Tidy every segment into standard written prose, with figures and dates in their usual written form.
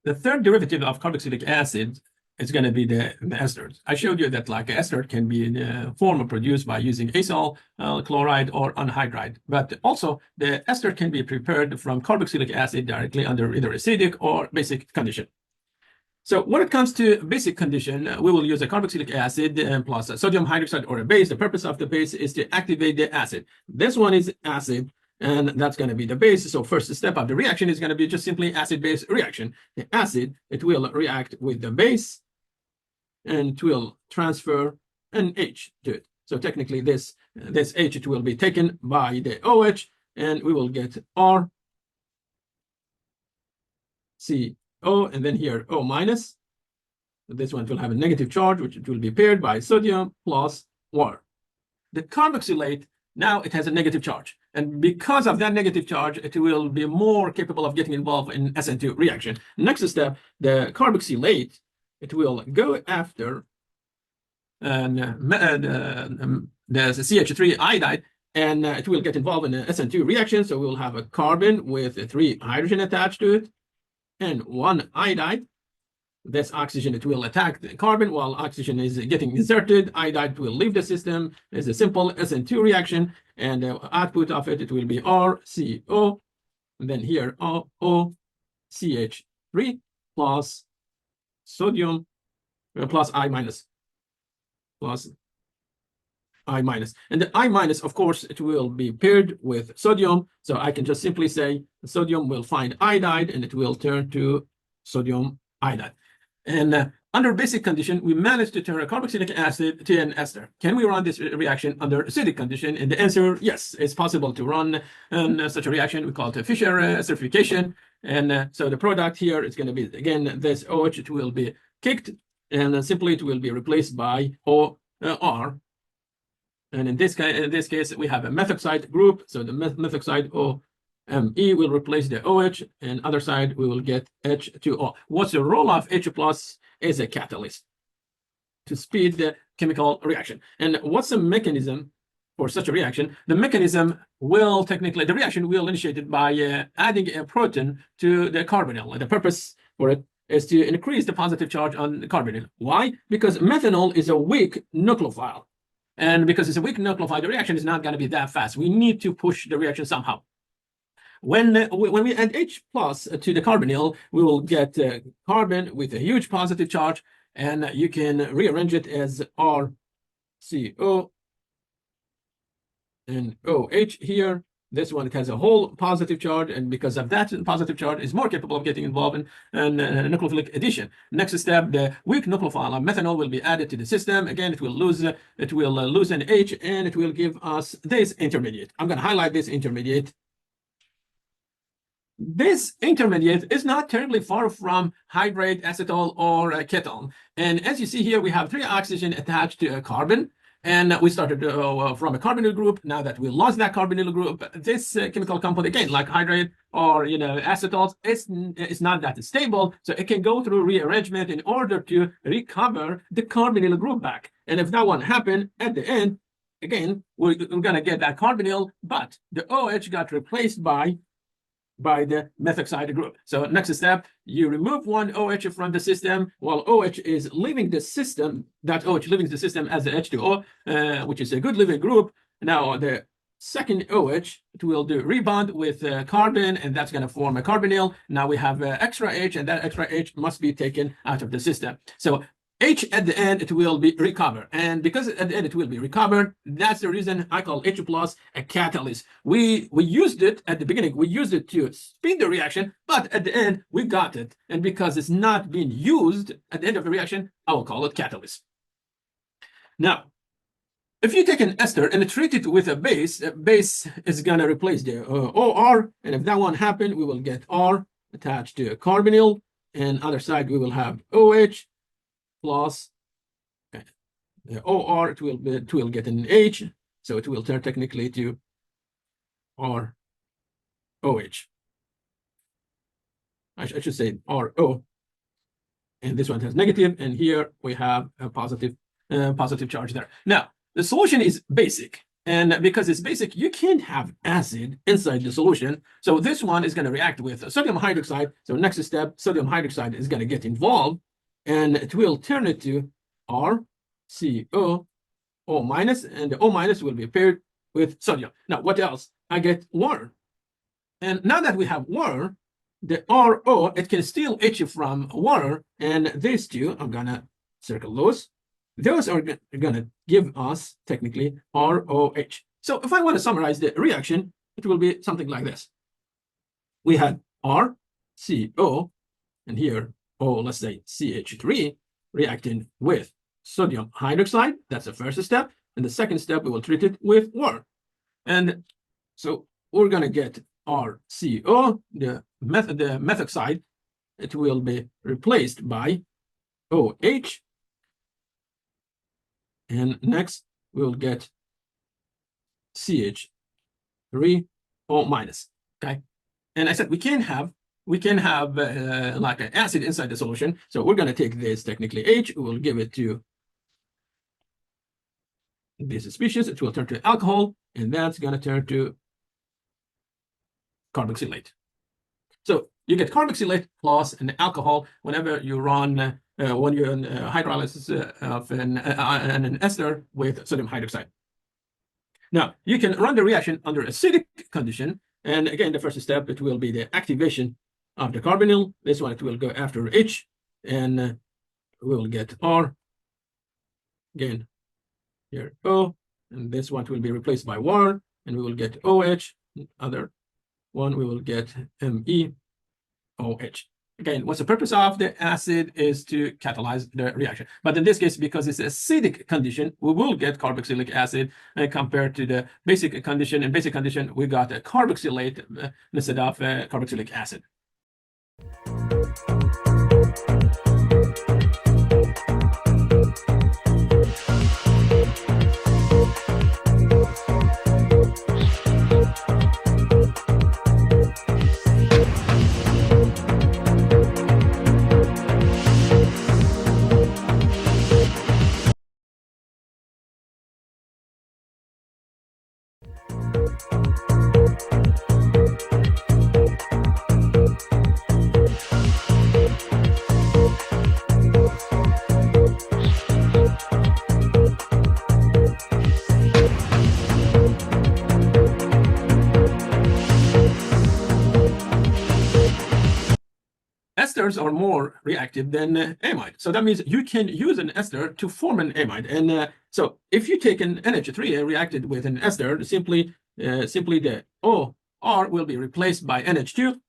The third derivative of carboxylic acid is going to be the esters. I showed you that like ester can be in a form produced by using acyl chloride or anhydride, but also the ester can be prepared from carboxylic acid directly under either acidic or basic condition. So when it comes to basic condition, we will use a carboxylic acid plus a sodium hydroxide or a base. The purpose of the base is to activate the acid. This one is acid, and that's going to be the base. So first step of the reaction is going to be just simply acid-base reaction. The acid, it will react with the base, and it will transfer an H to it. So technically this H, it will be taken by the OH, and we will get R, C, O, and then here O minus. This one will have a negative charge, which it will be paired by sodium plus water. The carboxylate, now it has a negative charge. And because of that negative charge, it will be more capable of getting involved in SN2 reaction. Next step, the carboxylate, it will go after the CH3 iodide, and it will get involved in an SN2 reaction. So we'll have a carbon with 3 hydrogen attached to it and 1 iodide. This oxygen, it will attack the carbon while oxygen is getting inserted. Iodide will leave the system. It's a simple SN2 reaction, and the output of it, it will be RCO, and then here OCH3 plus sodium plus I minus, and the I minus, of course, it will be paired with sodium. So I can just simply say sodium will find iodide, and it will turn to sodium iodide. And under basic condition, we managed to turn a carboxylic acid to an ester. Can we run this reaction under acidic condition? And the answer, yes, it's possible to run such a reaction. We call it a Fischer esterification. And so the product here is going to be, again, this OH, it will be kicked, and simply it will be replaced by OR. And in this case, we have a methoxide group. So the methoxide OMe will replace the OH, and other side we will get H2O. What's the role of H plus as a catalyst to speed the chemical reaction? And what's the mechanism for such a reaction? The mechanism will technically, the reaction will initiate it by adding a proton to the carbonyl. And the purpose for it is to increase the positive charge on the carbonyl. Why? Because methanol is a weak nucleophile. And because it's a weak nucleophile, the reaction is not going to be that fast. We need to push the reaction somehow. When we add H plus to the carbonyl, we will get carbon with a huge positive charge, and you can rearrange it as RCO and OH here. This one, it has a whole positive charge, and because of that positive charge, is more capable of getting involved in nucleophilic addition. Next step, the weak nucleophile of methanol will be added to the system. Again, it will lose an H, and it will give us this intermediate. I'm going to highlight this intermediate. This intermediate is not terribly far from hydrate, acetol, or ketone. And as you see here, we have 3 oxygen attached to a carbon. And we started from a carbonyl group. Now that we lost that carbonyl group, this chemical compound, again, like hydrate or acetals, it's not that stable. So it can go through rearrangement in order to recover the carbonyl group back. And if that won't happen, at the end, again, we're going to get that carbonyl, but the OH got replaced by the methoxide group. So next step, you remove one OH from the system while OH is leaving the system, that OH leaving the system as the H2O, which is a good living group. Now the second OH, it will do rebound with carbon, and that's going to form a carbonyl. Now we have extra H, and that extra H must be taken out of the system. So H at the end, it will be recovered. And because at the end it will be recovered, that's the reason I call H plus a catalyst. We used it at the beginning, we used it to speed the reaction, but at the end we got it. And because it's not being used at the end of the reaction, I will call it catalyst. Now, if you take an ester and treat it with a base is going to replace the OR. And if that one happened, we will get R attached to a carbonyl. And other side, we will have OH plus the OR, it will get an H, so it will turn technically to ROH. I should say RO, and this one has negative, and here we have a positive charge there. Now, the solution is basic. And because it's basic, you can't have acid inside the solution. So this one is going to react with sodium hydroxide. So next step, sodium hydroxide is going to get involved, and it will turn it to RCO, O minus, and the O minus will be paired with sodium. Now, what else? I get water. And now that we have water, the RO, it can still etch from water, and these two, I'm going to circle those are going to give us technically ROH. So if I want to summarize the reaction, it will be something like this. We had RCO, and here, let's say CH3, reacting with sodium hydroxide. That's the first step. And the second step, we will treat it with water. And so we're going to get RCO, the methoxide. It will be replaced by OH. And next, we'll get CH3O minus. Okay. And I said we can have like an acid inside the solution. So we're going to take this technically H, we'll give it to this species, it will turn to alcohol, and that's going to turn to carboxylate. So you get carboxylate plus an alcohol whenever you run when you're in hydrolysis of an ester with sodium hydroxide. Now, you can run the reaction under acidic condition. And again, the first step, it will be the activation of the carbonyl. This one, it will go after H, and we will get R. Again, here O, and this one will be replaced by water, and we will get OH. Other one, we will get MEOH. Again, what's the purpose of the acid is to catalyze the reaction. But in this case, because it's acidic condition, we will get carboxylic acid compared to the basic condition. In basic condition, we got a carboxylate instead of carboxylic acid. Esters are more reactive than amide. So that means you can use an ester to form an amide. And so if you take an NH3 and reacted with an ester, simply the OR will be replaced by NH2,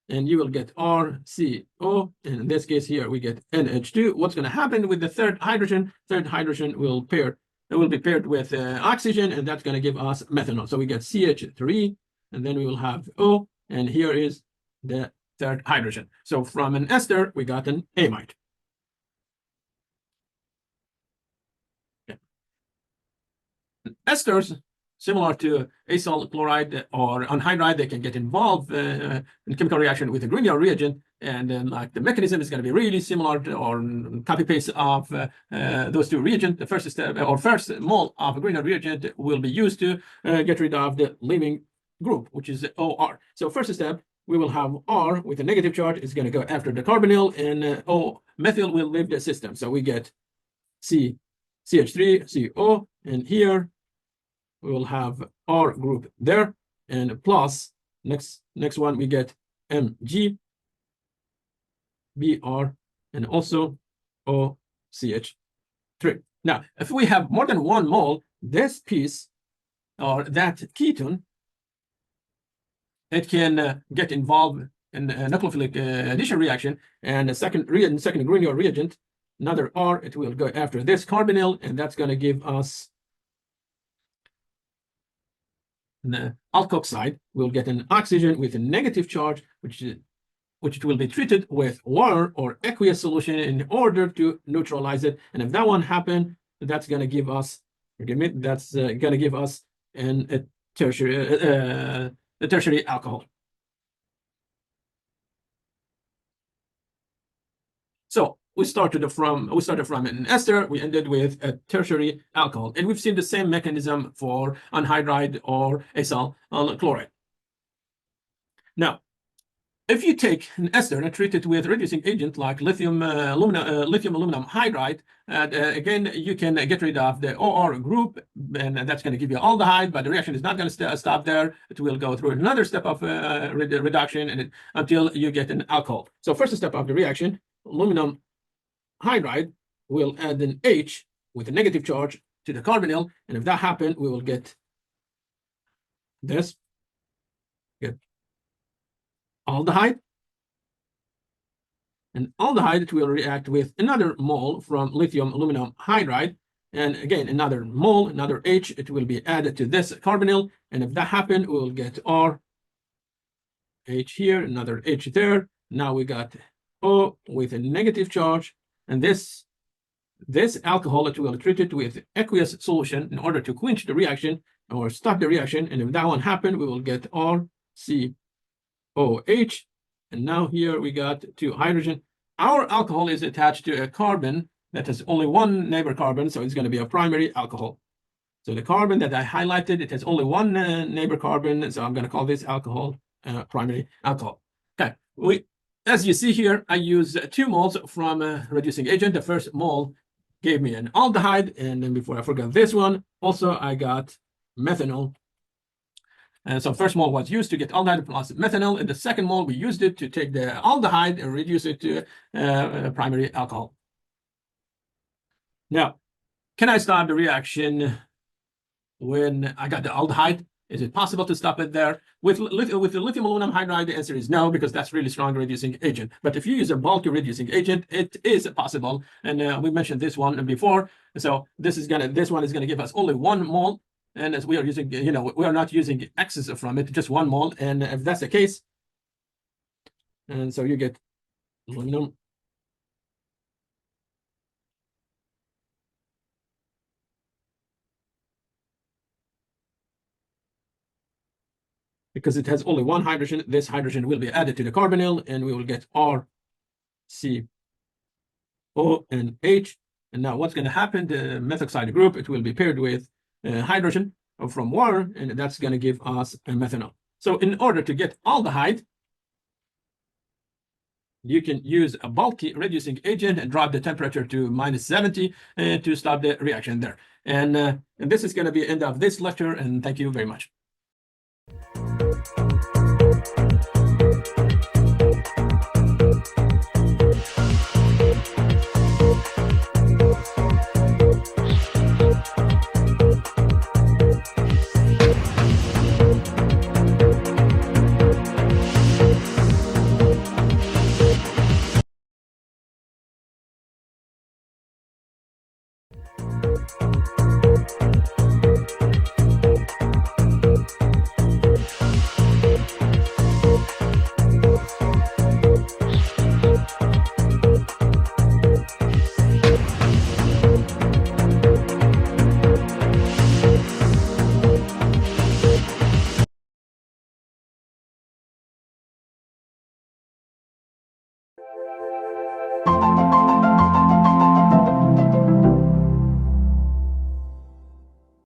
and you will get RCO. And in this case here, we get NH2. What's going to happen with the third hydrogen? Third hydrogen will be paired with oxygen, and that's going to give us methanol. So we get CH3, and then we will have O, and here is the third hydrogen. So from an ester, we got an amide. Okay. Esters, similar to acyl chloride or anhydride, they can get involved in chemical reaction with a Grignard reagent, and then like the mechanism is going to be really similar to, or copy paste of those two reagents. The first step or first mole of a Grignard reagent will be used to get rid of the leaving group, which is OR. So first step, we will have R with a negative charge. It's going to go after the carbonyl, and O methyl will leave the system. So we get CH3, CO, and here we will have R group there, and plus next one we get Mg, Br, and also OCH3. Now, if we have more than one mole, this piece or that ketone, it can get involved in a nucleophilic addition reaction, and a second Grignard reagent, another R, it will go after this carbonyl, and that's going to give us the alkoxide. We'll get an oxygen with a negative charge, which will be treated with water or aqueous solution in order to neutralize it. And if that one happened, that's going to give us, that's going to give us a tertiary alcohol. So we started from an ester, we ended with a tertiary alcohol, and we've seen the same mechanism for anhydride or acyl chloride. Now, if you take an ester and treat it with reducing agent like lithium aluminum hydride, again, you can get rid of the OR group, and that's going to give you aldehyde, but the reaction is not going to stop there. It will go through another step of reduction until you get an alcohol. So first step of the reaction, aluminum hydride will add an H with a negative charge to the carbonyl, and if that happens, we will get this. Get aldehyde, and aldehyde will react with another mole from lithium aluminum hydride, and again another mole, another H, it will be added to this carbonyl, and if that happens, we will get R, H here, another H there. Now we got O with a negative charge, and this alcohol, it will treat it with aqueous solution in order to quench the reaction or stop the reaction, and if that one happens, we will get R, C, OH, and now here we got two hydrogen. Our alcohol is attached to a carbon that has only one neighbor carbon, so it's going to be a primary alcohol. So the carbon that I highlighted, it has only one neighbor carbon, so I'm going to call this alcohol primary alcohol. Okay, as you see here, I use 2 moles from a reducing agent. The first mole gave me an aldehyde, and then before I forgot this one, also I got methanol. So first mole was used to get aldehyde plus methanol, and the second mole we used it to take the aldehyde and reduce it to primary alcohol. Now, can I stop the reaction when I got the aldehyde? Is it possible to stop it there? With the lithium aluminum hydride, the answer is no, because that's really strong reducing agent. But if you use a bulky reducing agent, it is possible, and we mentioned this one before. So this one is gonna give us only 1 mole. And as we are using, we are not using excess from it, just 1 mole. And if that's the case, and so you get aluminum. Because it has only 1 hydrogen, this hydrogen will be added to the carbonyl, and we will get R, C, O, and H. And now what's going to happen? The methoxide group, it will be paired with hydrogen from water, and that's going to give us a methanol. So in order to get aldehyde, you can use a bulky reducing agent and drop the temperature to -70 to stop the reaction there. And this is going to be the end of this lecture, and thank you very much.